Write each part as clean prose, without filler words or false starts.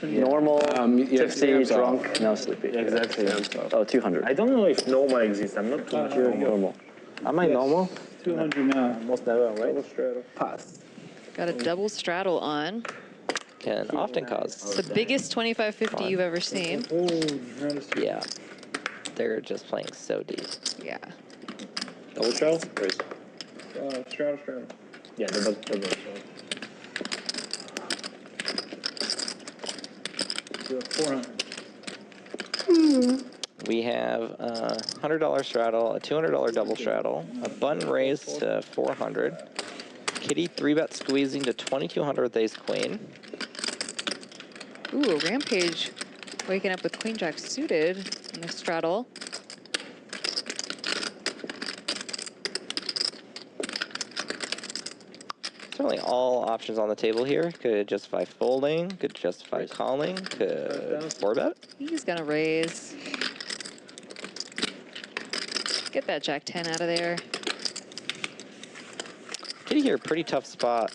Normal, tipsy, drunk, no sleepy. Yeah, exactly. Oh, 200. I don't know if normal exists. I'm not too much Normal. Am I normal? 200 now. Almost never, right? Double straddle. Pass. Got a double straddle on. Can often cause. The biggest 2550 you've ever seen. Yeah. They're just playing so deep. Yeah. Double straddle? Raise. Straddle. Yeah, double straddle. 400. We have a $100 straddle, a $200 double straddle, a button raise to 400. Kitty 3-bet squeezing to 2200 with ace queen. Ooh, Rampage waking up with Queen Jack suited in the straddle. Certainly all options on the table here. Could justify folding, could justify calling, could 4-bet. He's gonna raise. Get that Jack 10 out of there. Kitty here, pretty tough spot.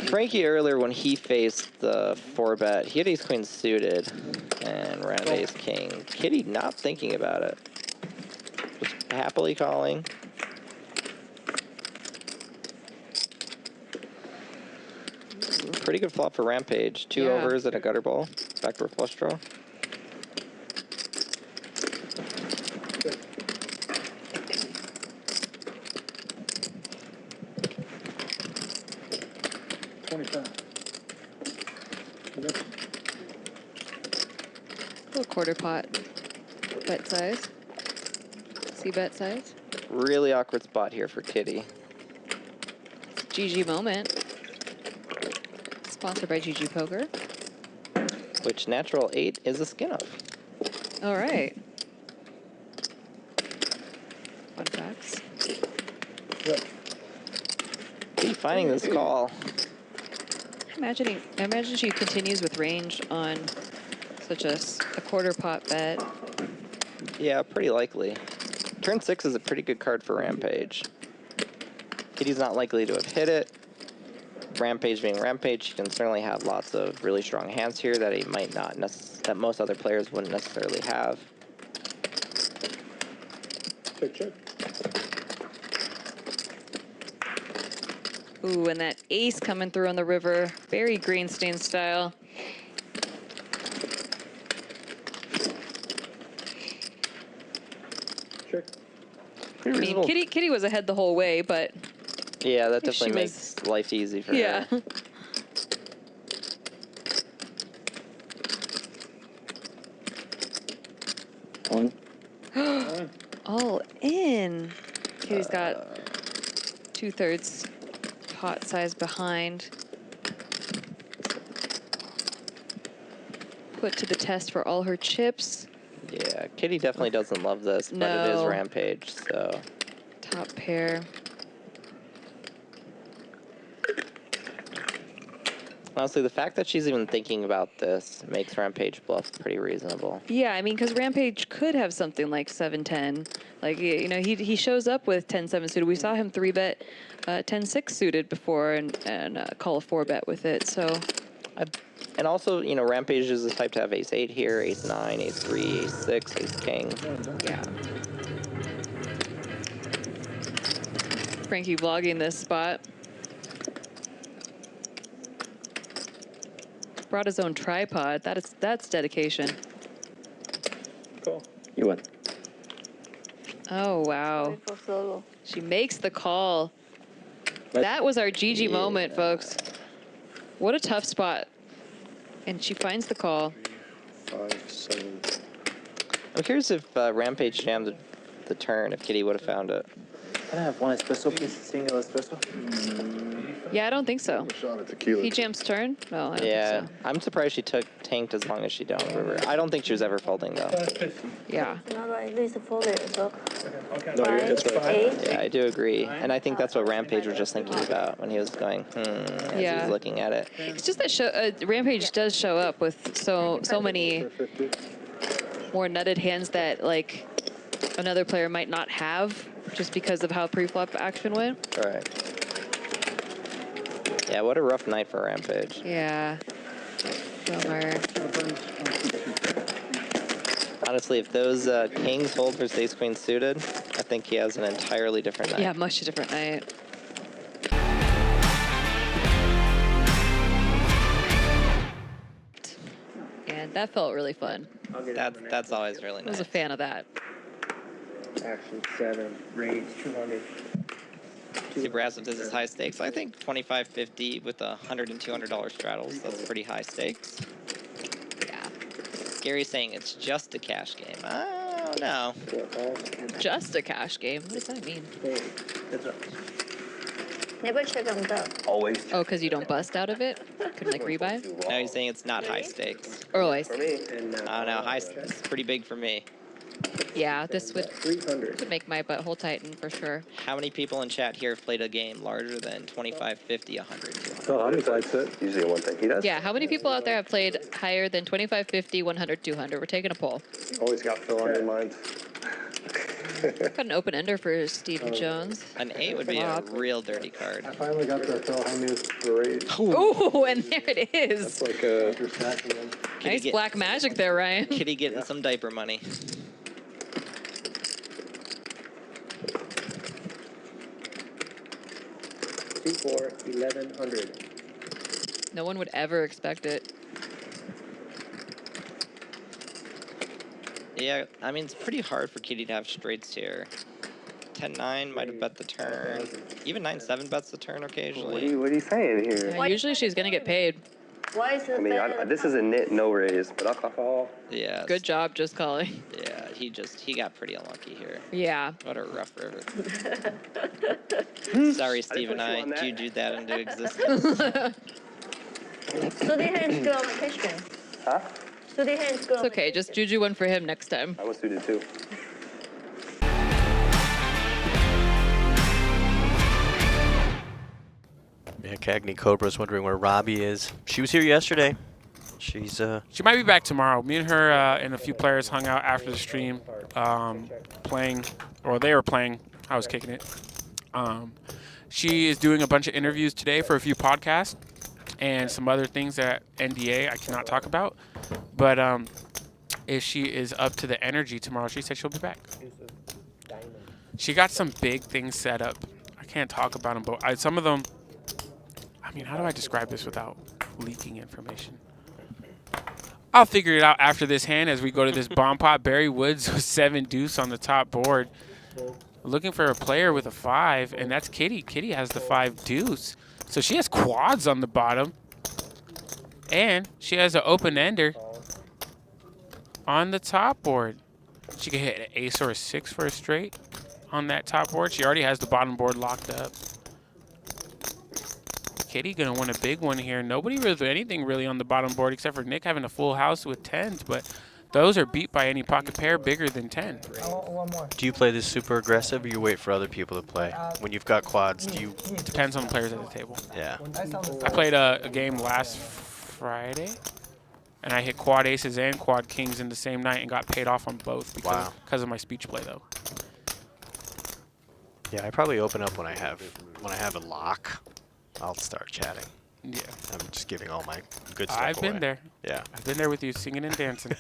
Frankie earlier when he faced the 4-bet, he had ace queen suited and ran ace king. Kitty not thinking about it. Just happily calling. Pretty good flop for Rampage. Two overs and a gutter ball. Backdoor flush draw. Little quarter pot bet size. See bet size. Really awkward spot here for Kitty. GG moment. Sponsored by GG Poker. Which natural 8 is a skin of. All right. Fun facts. Kitty finding this call. I imagine she continues with range on such a quarter pot bet. Yeah, pretty likely. Turn 6 is a pretty good card for Rampage. Kitty's not likely to have hit it. Rampage being Rampage, he can certainly have lots of really strong hands here that he might not that most other players wouldn't necessarily have. Check. Ooh, and that ace coming through on the river, very Greenstein style. Check. Pretty I mean, reasonable. Kitty was ahead the whole way, but Yeah, that definitely she makes life easy for yeah. her. One. All in. Kitty's got 2/3 pot size behind. Put to the test for all her chips. Yeah, Kitty definitely doesn't love this, but it is No. Rampage, so. Top pair. Honestly, the fact that she's even thinking about this makes Rampage bluff pretty reasonable. Yeah, I mean, because Rampage could have something like 7-10. Like, you know, he shows up with 10-7 suited. We saw him 3-bet 10-6 suited before and call a 4-bet with it. So, And also, you know, Rampage is the type to have ace-8 here, ace-9, ace-3, ace-6, ace-king. yeah. Frankie vlogging this spot. Brought his own tripod. That's dedication. Cool. You win. Oh, wow. She makes the call. That was our GG moment, folks. What a tough spot. And she finds the call. 5, 7. I'm curious if Rampage jammed the turn, if Kitty would have found it. Can I have one espresso, please? Single espresso? Yeah, I don't think so. Shot of tequila. He jams turn? No, I don't Yeah, think so. I'm surprised she tanked as long as she down the river. I don't think she was ever folding, though. Yeah. No, but at least folded, so. No, you're Five, it's right. 8. Yeah, I do agree. And I think that's what Rampage was just thinking about when he was going, as he Yeah. was looking at it. It's just that Rampage does show up with so many more nutted hands that, like, another player might not have just because of how pre-flop action went. Right. Yeah, what a rough night for Rampage. Yeah. Bummer. Honestly, if those kings hold versus ace queen suited, I think he has an entirely different night. Yeah, much different night. And that felt really fun. That's always really I was nice. a fan of that. Action 7, range 200. Super Asset, this is high stakes. I think 25-50 with $100 and $200 straddles. That's pretty high stakes. Yeah. Gary's saying it's just a cash game. I don't know. Just a cash game. What does that mean? Never check on that. Always. Oh, because you don't bust out of it? Couldn't like rebuy? Now he's saying it's not high stakes. Always. And I don't know. It's pretty big for me. Yeah, this would 300. make my butthole tighten for sure. How many people in chat here have played a game larger than 25, 50, 100, 200? Oh, Honey likes it. Usually one thing he does. Yeah, how many people out there have played higher than 25, 50, 100, 200? We're taking a poll. Always got Phil on your mind. Got an open ender for Stephen Jones. An 8 would be a real dirty card. I finally got that Phil Honey's parade. Ooh, and there it is. It's like a stacking them. Nice get- black magic there, Ryan. Kitty getting some diaper money. C4, 1100. No one would ever expect it. Yeah, I mean, it's pretty hard for Kitty to have straights here. 10-9 might have bet the turn. Even 9-7 bets the turn occasionally. What are you saying here? Yeah, usually she's going to get paid. Why is it I mean, this is a knit no raise, but I'll call. Yeah. Good job just calling. Yeah, he got pretty unlucky here. Yeah. What a rough river. Sorry, Steve and I jujued that into existence. So they hands go on vacation. Huh? So they hands go. It's okay. Just juju one for him next time. I was suited too. Yeah, Cagney Cobra's wondering where Robbie is. She was here yesterday. She's She might be back tomorrow. Me and her and a few players hung out after the stream, playing, or they were playing. I was kicking it. She is doing a bunch of interviews today for a few podcasts and some other things that NDA I cannot talk about. But if she is up to the energy tomorrow, she said she'll be back. She got some big things set up. I can't talk about them, but some of them. I mean, how do I describe this without leaking information? I'll figure it out after this hand as we go to this bomb pot. Barry Woods with 7 deuce on the top board. Looking for a player with a 5, and that's Kitty. Kitty has the 5 deuce. So she has quads on the bottom. And she has an open ender on the top board. She could hit an ace or a 6 for a straight on that top board. She already has the bottom board locked up. Kitty gonna win a big one here. Nobody really do anything really on the bottom board except for Nick having a full house with 10s, but those are beat by any pocket pair bigger than 10. do you play this super aggressive or you wait for other people to play? When you've got quads, do you? Depends on the players at the table. Yeah. I played a game last Friday, and I hit quad aces and quad kings in the same night and got paid off on both because of my speech play though. Yeah, I probably open up when I have a lock. I'll start chatting. Yeah, I'm just giving all my good stuff I've been away. there. Yeah. I've been there with you singing and dancing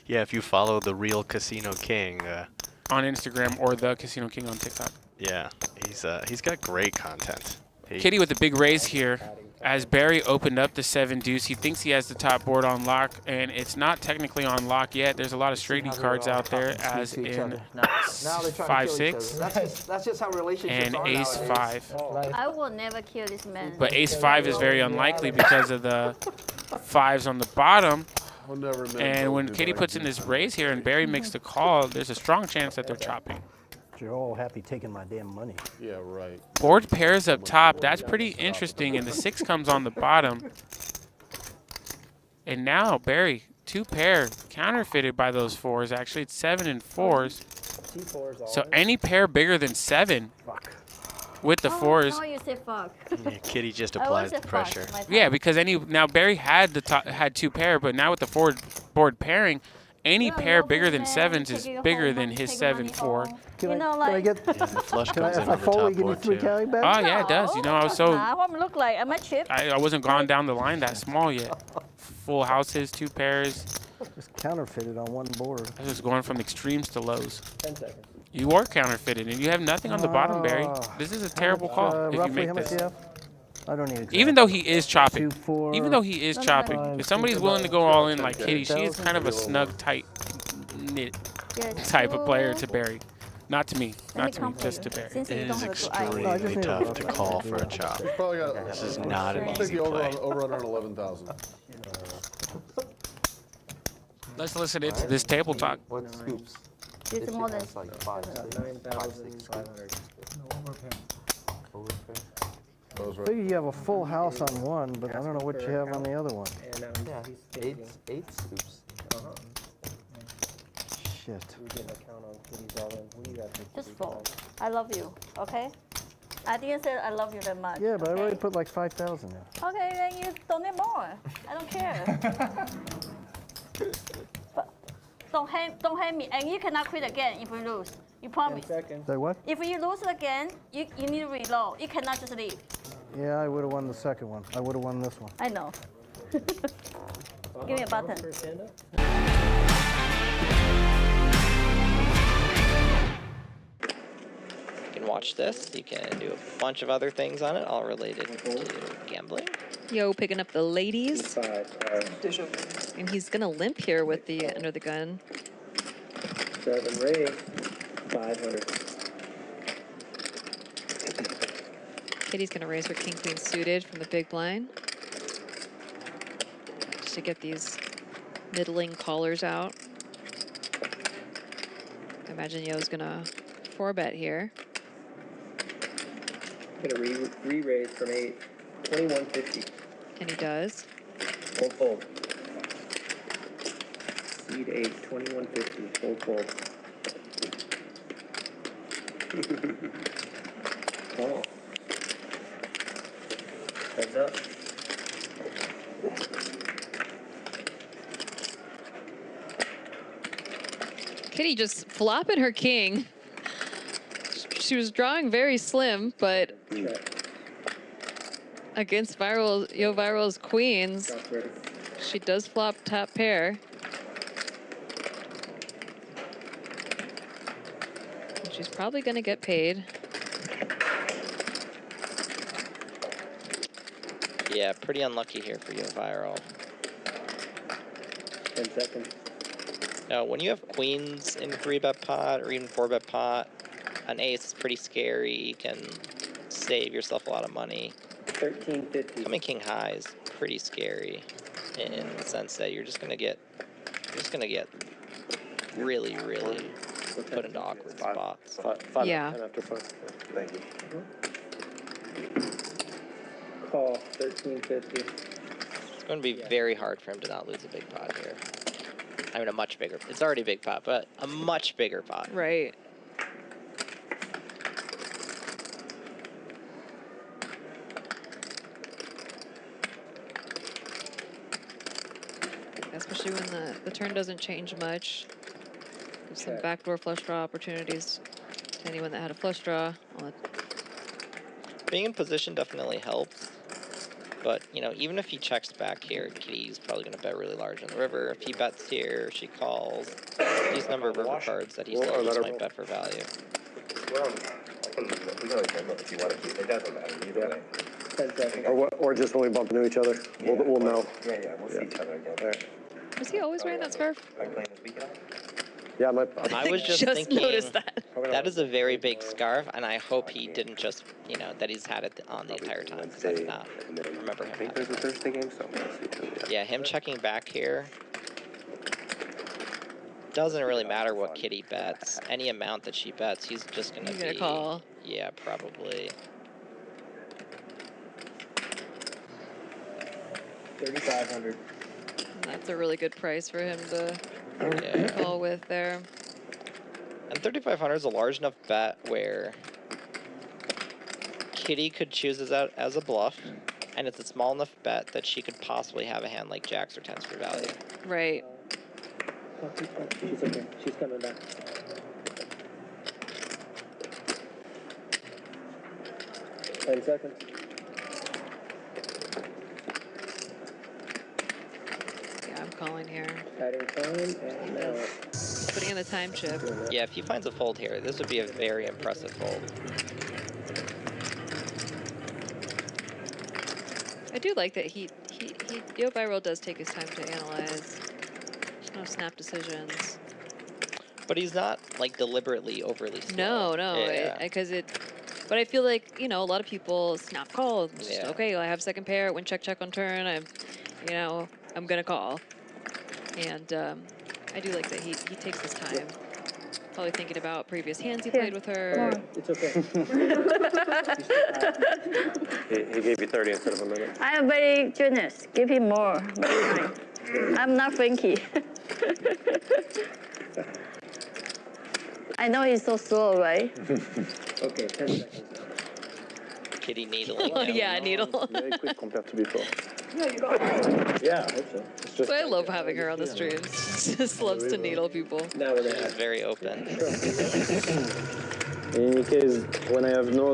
Yeah, if you follow the real Casino King, on Instagram or the Casino King on TikTok. yeah, he's got great content. Kitty with a big raise here. As Barry opened up the 7 deuce, he thinks he has the top board on lock, and it's not technically on lock yet. There's a lot of straighty cards out there, as in 5-6 That's just how relationships and are ace nowadays. 5. I will never kill this man. But ace 5 is very unlikely because of the 5s on the bottom. And when Kitty puts in this raise here and Barry makes the call, there's a strong chance that they're chopping. You're all happy taking my damn money. Yeah, right. Board pairs up top. That's pretty interesting. And the 6 comes on the bottom. And now Barry, 2 pair, counterfeited by those 4s. Actually, it's 7 and 4s. So any pair bigger than 7 with the 4s. Oh, you say fuck. Yeah, Kitty just I applies always the say fuck, pressure. my friend. Yeah, because now Barry had 2 pair, but now with the board pairing, any pair bigger than sevens is bigger than his 7-4. Can know, I like- get? Yeah, the flush Can I, comes in if I on the fold, top you give me board 3 too. carry back? Oh yeah, it does. You know, I was so Nah, what look like? Am I cheap? I wasn't gone down the line that small yet. Full houses, 2 pairs. Just counterfeited on one board. I was going from extremes to lows. 10 seconds. You are counterfeited, and you have nothing on the bottom, Barry. This is a terrible call if you Roughly, make how much do this. you have? I don't need exact. Even though he is chopping. 2, 4. Even though he is No, no, chopping. no. If somebody's willing to go all in like Kitty, she is 10,000? kind of a snug, tight knit Yes, type of player to two. Barry. Not to me. Let Not to me, come for just you, to Barry. since you It don't is have a good eye. I just extremely need a tough rough to idea. call for a chop. He's probably got. This is not an I'll take easy the play. over on 11,000. Let's listen into this table talk. What scoops? It's more than 9,500. Those I right. figure you have a full house on one, but I don't know what you have on the other one. And Yeah, he's eight scoops. uh-huh. Shit. We didn't account on Kitty's all in. What do you got for just Kitty's fold. all I love you, okay? I didn't say I love you that much. Yeah, but I already okay? put like 5,000 in. Okay, then you donate more. I don't care. But don't hate me, and you cannot quit again if we lose. You in? 10 promise. seconds. Say what? If you lose again, you need to reload. You cannot just leave. Yeah, I would have won the second one. I would have won this one. I know. Give me a button. For stand up? You can watch this. You can do a bunch of other things on it, all related to gambling. Yo, picking up the ladies. 5. And he's going to limp here with the under the gun. 7 raise. 500. Kitty's going to raise her king queen suited from the big blind. Just to get these middling callers out. I imagine Yo's going to 4-bet here. Gonna re-raise from 8. 2150. And he does. Fold fold. Seed 8. 2150. Fold fold. Call. Heads up. Kitty just flopping her king. She was drawing very slim, but Check. against Yo Viral's queens, Drop ready. she does flop top pair. And she's probably going to get paid. Yeah, pretty unlucky here for you, Viral. 10 seconds. Now, when you have queens in 3-bet pot or even 4-bet pot, an ace is pretty scary. You can save yourself a lot of money. 1350. Coming king high is pretty scary in the sense that you're just gonna get really, really put into awkward spots. Five Yeah. 10 after 5. Thank you. Call. 1350. It's going to be very hard for him to not lose a big pot here. I mean, a much bigger. It's already a big pot, but a much bigger pot. Right. Especially when the turn doesn't change much. There's some Check. backdoor flush draw opportunities to anyone that had a flush draw. On the, Being in position definitely helps. But, you know, even if he checks back here, Kitty's probably going to bet really large on the river. If he bets here, she calls. These number of river cards that he Well, still or just let her might roll. bet for value. Well, I can, we can always remember if you want to keep it. Doesn't matter either way. 10 seconds. Or just when we bump into each other, we'll know. Yeah, we'll see each other again. was he always wearing that scarf? Are you playing this weekend? Yeah, I was just Just thinking noticed that. that is a very big scarf, and I hope he didn't just, you know, that he's had it on the entire time, because I did not remember I him think having there's a Thursday game, so we'll see too. Yeah, him checking back here doesn't really matter what Kitty bets. Any amount that she bets, he's just gonna He's gonna be. call. Yeah, probably. 3500. That's a really good price for him to Yeah. call with there. And 3,500 is a large enough bet where Kitty could choose this out as a bluff, and it's a small enough bet that she could possibly have a hand like jacks or tens for value. Right. She's okay. She's coming back. Ten seconds. Yeah, I'm calling here. Adding time, and now Putting in the time chip. Yeah, if he finds a fold here, this would be a very impressive fold. I do like that Yo Viral does take his time to analyze. There's no snap decisions. But he's not like deliberately overly slow. No, Yeah. but I feel like, you know, a lot of people snap call. It's just, Yeah. okay, I have second pair, win check on turn. I'm gonna call. And I do like that he takes his time. Probably thinking about previous hands he played with her. it's okay. He gave you 30 instead of a minute. I am very generous. Give him more. Very kind. I'm not Frankie. I know he's so slow, right? Okay, 10 seconds now. Kitty needling. Oh, him. yeah, needle. Very quick compared to before. Yeah, I hope so. It's just I love having her on the streams. Just loves to needle people. Now we're gonna She's have very open. in case when I have no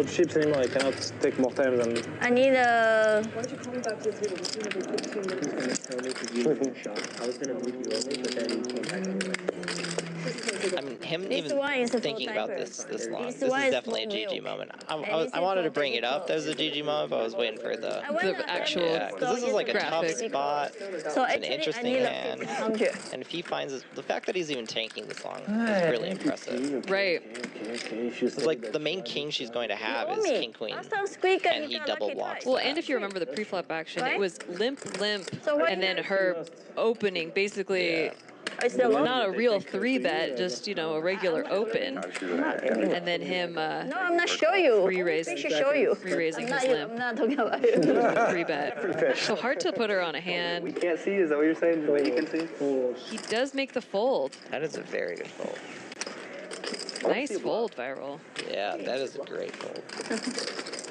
chips anymore, I cannot take more time than. I need a. Why don't you call me back to the table? He's gonna be 15 minutes. He's gonna tell me because you were shot. I was gonna move you over, but then he came back anyway. I mean, him This even one is a thinking full about timer. this long. This This is one is definitely a full GG milk. moment. And this I is wanted to full bring it up. milk. There's a GG moment, but I was waiting for the. actual Yeah, because this is like a tough graphic. spot. So It's an actually, I interesting need hand. a 100. And if he finds the fact that he's even tanking this long is really impressive. Right. It's like the main king she's going to have is king queen, Last time squeak and he got double lucky blocks. twice. Well, and if you remember the pre-flop action, Right? it was limp, So what and do then you- her opening, basically Yeah. It's the low. not a real 3-bet, just, you know, a regular open. And then him No, I'm not show you. Re-raise. I should show you. re-raising I'm his not, limp. I'm not talking about you. 3-bet. So hard to put her on a hand. Can't see? Is that what you're saying? The way you can see? He does make the fold. That is a very good fold. Nice fold, Viral. Yeah, that is a great fold.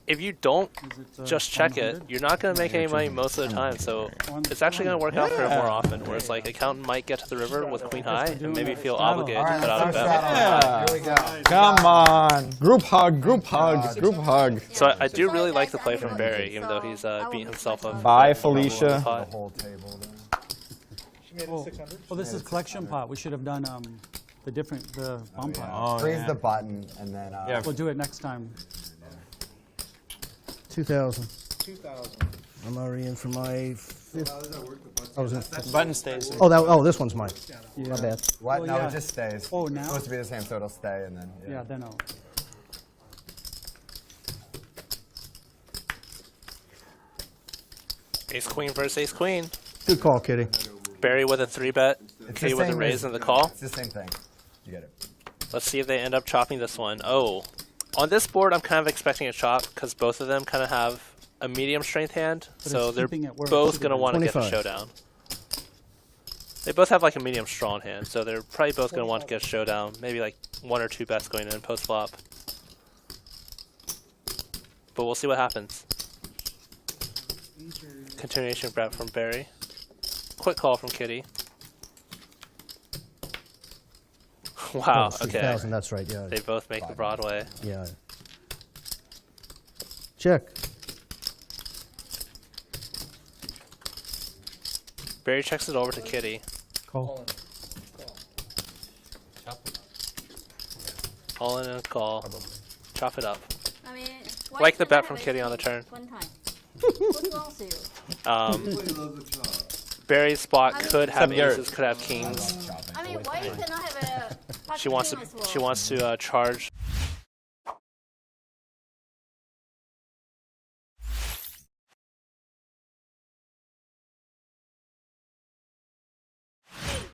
If you don't just check it, you're not going to make any money most of the time. So it's actually going to work out for him more often. Whereas like accountant might get to the river with queen high and maybe feel obligated to put out a bet. Yeah. Here we go. Come on. Group hug, group hug, group hug. So I do really like the play from Barry, even though he's beating himself up. Bye, Felicia. Pot. Whole table. Well, this is collection pot. We should have done the bump pot. Freeze the button and then. We'll do it next time. 2,000. I'm already in for my fifth. I was in. Button stays. Oh, this one's mine. My bad. What? Well, no, yeah. it just stays. Oh, now? It's supposed to be the same, so it'll stay and then. Yeah, then I'll. Ace queen versus ace queen. Good call, Kitty. Barry with a 3-bet. It's Kitty the with a same raise as- and the call. It's the same thing. You get it. Let's see if they end up chopping this one. Oh, on this board, I'm kind of expecting a chop because both of them kind of have a medium strength hand, But so it's they're keeping it where it both should going to be. want to get a 25. showdown. They both have like a medium strong hand, so they're probably both going to want to get a showdown. Maybe like 1 or 2 bets going in post flop. But we'll see what happens. Continuation bet from Barry. Quick call from Kitty. Wow, Oh, okay. 3,000, that's right, yeah. They both make the Broadway. Yeah. Check. Barry checks it over to Kitty. Call. All in and a call. Chop it up. I mean, Like the bet from Kitty on the turn. One time. What's wrong with you? Barry's spot could have Garrett. aces, could have kings. I mean, why you cannot have a She wants to charge